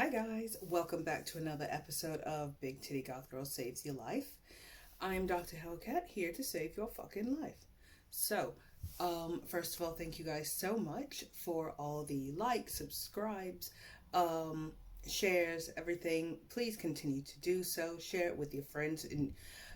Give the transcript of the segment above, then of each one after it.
Hi guys, welcome back to another episode of Big Titty Goth Girl Saves Your Life. I'm Dr. Hellcat here to save your fucking life. First of all, thank you guys so much for all the likes, subscribes, shares, everything. Please continue to do so. Share it with your friends, and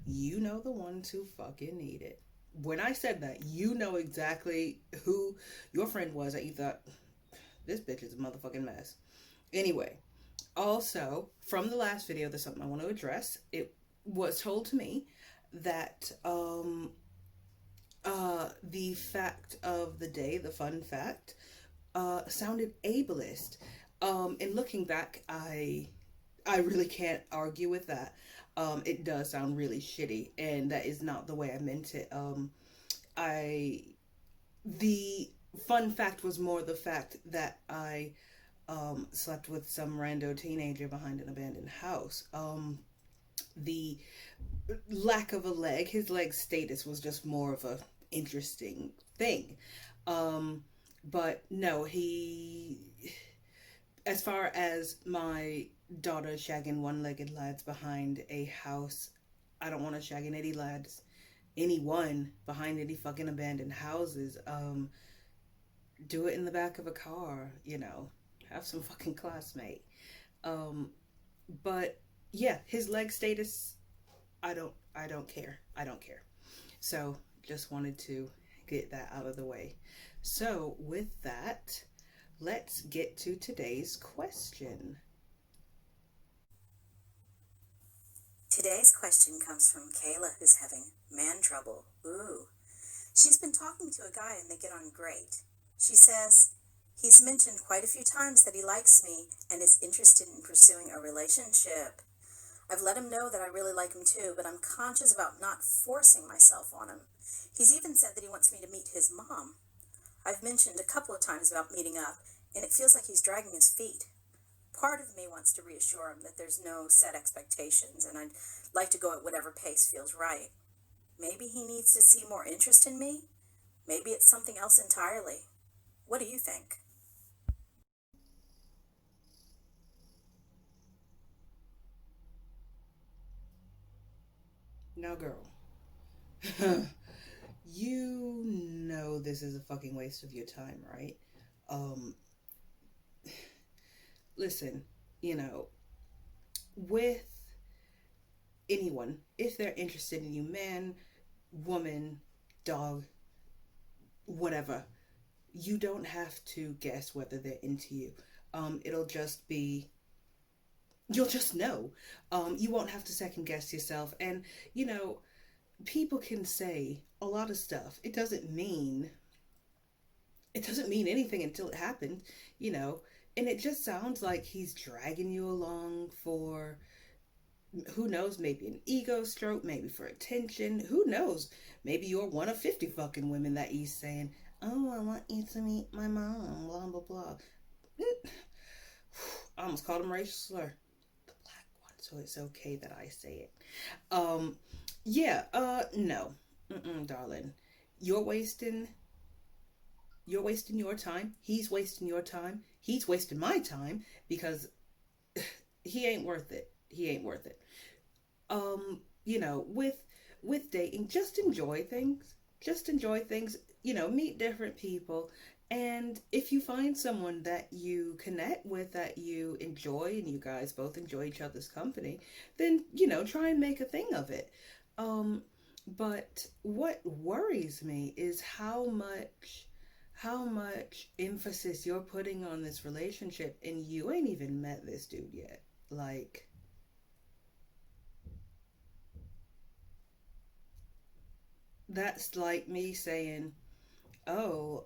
you know the ones who fucking need it. When I said that, you know exactly who your friend was that you thought, this bitch is a motherfucking mess. Anyway, also, from the last video, there's something I want to address. It was told to me that the fact of the day, the fun fact, sounded ableist. And looking back, I really can't argue with that. It does sound really shitty, and that is not the way I meant it. I the fun fact was more the fact that I slept with some rando teenager behind an abandoned house. The lack of a leg, his leg status was just more of a interesting thing. But no, as far as my daughter shagging one-legged lads behind a house, I don't want to shag any lads, anyone behind any fucking abandoned houses. Do it in the back of a car, have some fucking classmate. Um, but yeah, his leg status, I don't care. I don't care. So just wanted to get that out of the way. So with that, let's get to today's question. Today's question comes from Kayla, who's having man trouble. Ooh. She's been talking to a guy and they get on great. She says, he's mentioned quite a few times that he likes me and is interested in pursuing a relationship. I've let him know that I really like him too, but I'm conscious about not forcing myself on him. He's even said that he wants me to meet his mom. I've mentioned a couple of times about meeting up, and it feels like he's dragging his feet. Part of me wants to reassure him that there's no set expectations, and I'd like to go at whatever pace feels right. Maybe he needs to see more interest in me. Maybe it's something else entirely. What do you think? Now, girl, you know this is a fucking waste of your time, right? Um, Listen, with anyone, if they're interested in you, man, woman, dog, whatever, you don't have to guess whether they're into you. It'll just be, you'll just know. You won't have to second guess yourself. And, people can say a lot of stuff. It doesn't mean anything until it happens, you know. And it just sounds like he's dragging you along for, who knows, maybe an ego stroke, maybe for attention, who knows, maybe you're one of 50 fucking women that he's saying, oh, I want you to meet my mom, blah blah blah. I almost called him racial slur, the black one, so it's okay that I say it. No. Darling, you're wasting your time, he's wasting your time, he's wasting my time, because he ain't worth it. He ain't worth it. With dating, just enjoy things. Just enjoy things. Meet different people. And if you find someone that you connect with, that you enjoy, and you guys both enjoy each other's company, then, try and make a thing of it. But what worries me is how much emphasis you're putting on this relationship, and you ain't even met this dude yet. Like, that's like me saying, oh,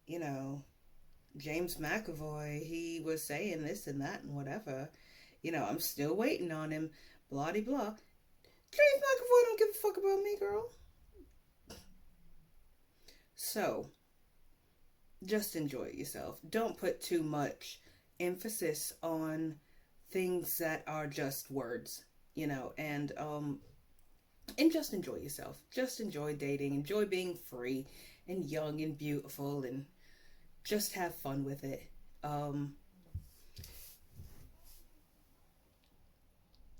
you know, James McAvoy, he was saying this and that and whatever. I'm still waiting on him, blah de blah. James McAvoy don't give a fuck about me, girl. So, just enjoy yourself. Don't put too much emphasis on things that are just words, and just enjoy yourself. Just enjoy dating, enjoy being free and young and beautiful, and just have fun with it.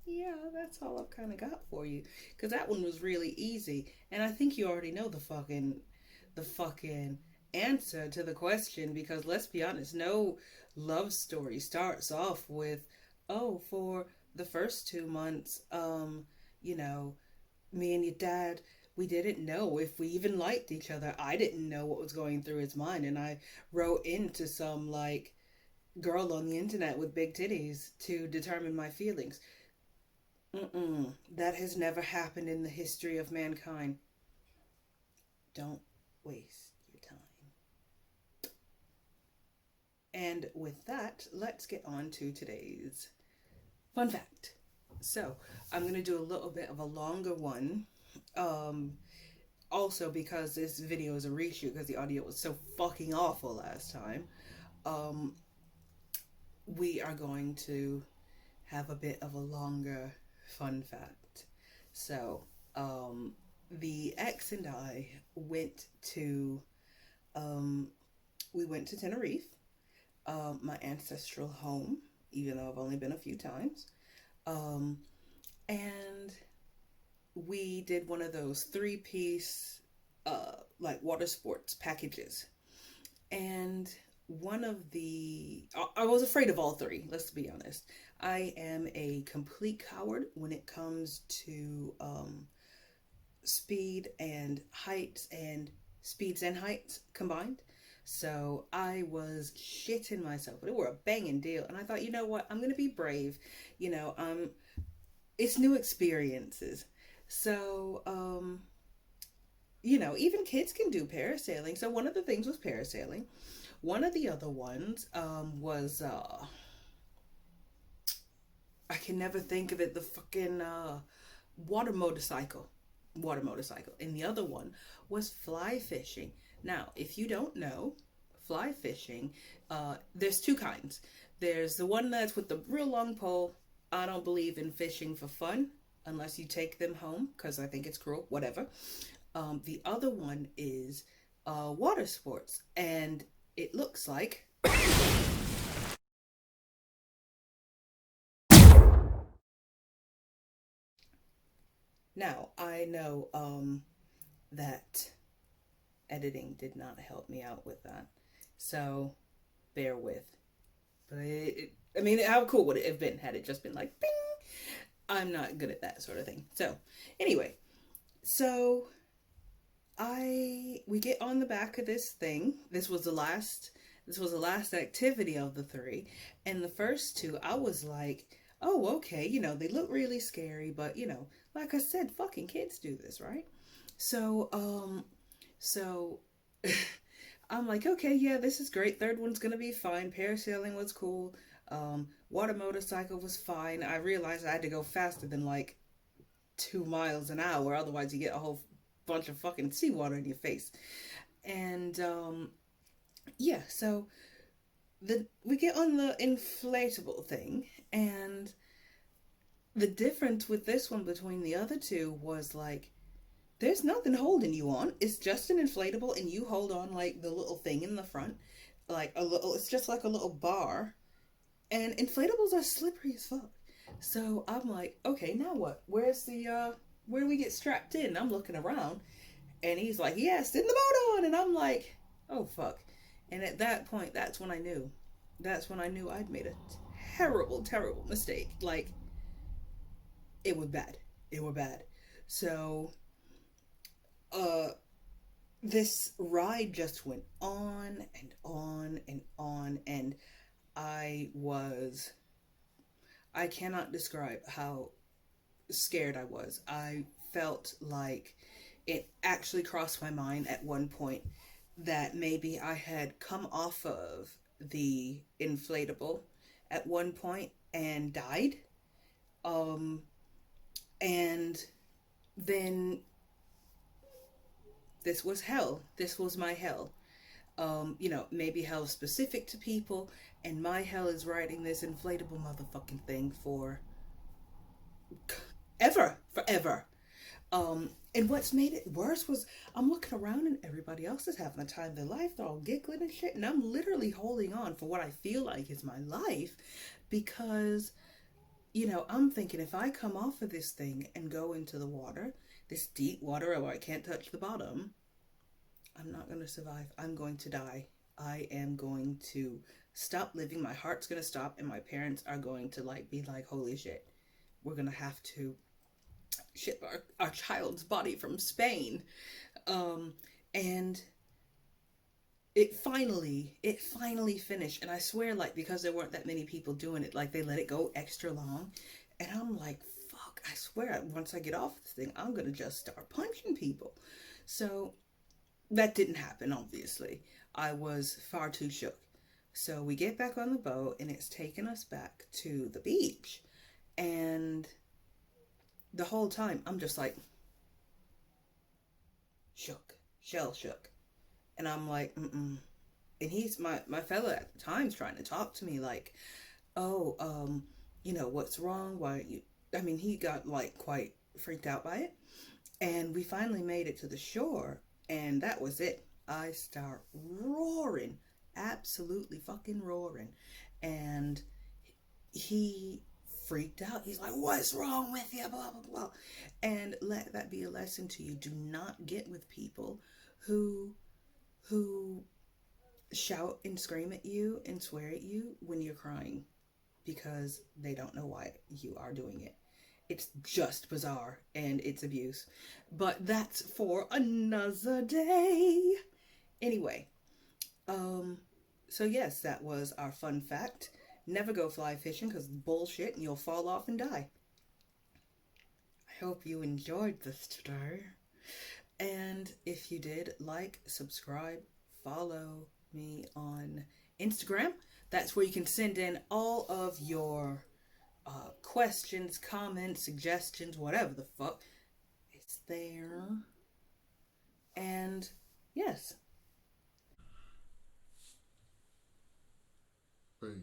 Yeah, that's all I've kind of got for you. Because that one was really easy. And I think you already know the fucking answer to the question. Because let's be honest, no love story starts off with, oh, for the first 2 months, you know, me and your dad, we didn't know if we even liked each other. I didn't know what was going through his mind. And I wrote into some, like, girl on the internet with big titties to determine my feelings. Mm-mm. That has never happened in the history of mankind. Don't waste your time. And with that, let's get on to today's fun fact. So, I'm going to do a little bit of a longer one. Um, Also, because this video is a reshoot because the audio was so fucking awful last time, um, we are going to have a bit of a longer fun fact. So, the ex and I went to um, we went to Tenerife, my ancestral home, even though I've only been a few times. Um, and we did one of those three-piece like water sports packages. And one of the I was afraid of all three, let's be honest. I am a complete coward when it comes to speed and heights and speeds and heights combined. So I was shitting myself, but it were a banging deal. And I thought, you know what? I'm gonna be brave. It's new experiences. So even kids can do parasailing. So one of the things was parasailing. One of the other ones was I can never think of it. The fucking water motorcycle, water motorcycle, and the other one was fly fishing. Now, if you don't know, fly fishing, there's two kinds. There's the one that's with the real long pole. I don't believe in fishing for fun unless you take them home because I think it's cruel. Whatever. The other one is water sports, and it looks like now I know that editing did not help me out with that, so bear with. But I mean, how cool would it have been had it just been like, bing? I'm not good at that sort of thing. So, anyway, so we get on the back of this thing. This was the last activity of the three. And the first two, I was like, oh, okay, they look really scary, but like I said, fucking kids do this, right? So, so I'm like, okay, yeah, this is great. Third one's gonna be fine. Parasailing was cool. Water motorcycle was fine. I realized I had to go faster than like 2 miles an hour, otherwise you get a whole bunch of fucking seawater in your face. And yeah, so we get on the inflatable thing, and the difference with this one between the other two was like there's nothing holding you on. It's just an inflatable, and you hold on like the little thing in the front, like a little. It's just like a little bar, and inflatables are slippery as fuck. So I'm like, okay, now what? Where do we get strapped in? I'm looking around, and he's like, yeah, send the boat on, and I'm like, oh fuck. And at that point, that's when I knew. That's when I knew I'd made a terrible, terrible mistake. Like it was bad. It was bad. So, uh, this ride just went on and on and on, and I was I cannot describe how scared I was. I felt like it actually crossed my mind at one point that maybe I had come off of the inflatable at one point and died. Um, and then this was hell. This was my hell. Maybe hell specific to people, and my hell is riding this inflatable motherfucking thing for forever. And what's made it worse was I'm looking around and everybody else is having the time of their life. They're all giggling and shit, and I'm literally holding on for what I feel like is my life because I'm thinking if I come off of this thing and go into the water, this deep water where I can't touch the bottom, I'm not going to survive. I'm going to die. I am going to stop living. My heart's going to stop, and my parents are going to be like, holy shit, we're going to have to ship our child's body from Spain. And it finally finished. And I swear, because there weren't that many people doing it, they let it go extra long. And I'm like, fuck, I swear, once I get off this thing, I'm going to just start punching people. So that didn't happen, obviously. I was far too shook. So we get back on the boat, and it's taking us back to the beach. And the whole time, I'm just like, shook, shell shook. And I'm like, mm-mm. And he's my fella at the time's trying to talk to me like, oh, what's wrong? Why are you? I mean, he got quite freaked out by it. And we finally made it to the shore, and that was it. I start roaring, absolutely fucking roaring. And he freaked out. He's like, what's wrong with you? Blah, blah, blah. And let that be a lesson to you. Do not get with people who who shout and scream at you and swear at you when you're crying, because they don't know why you are doing it. It's just bizarre and it's abuse. But that's for another day. Anyway, um, so yes, that was our fun fact. Never go fly fishing because it's bullshit and you'll fall off and die. I hope you enjoyed this today. And if you did, subscribe, follow me on Instagram. That's where you can send in all of your questions, comments, suggestions, whatever the fuck. It's there. And yes. Right.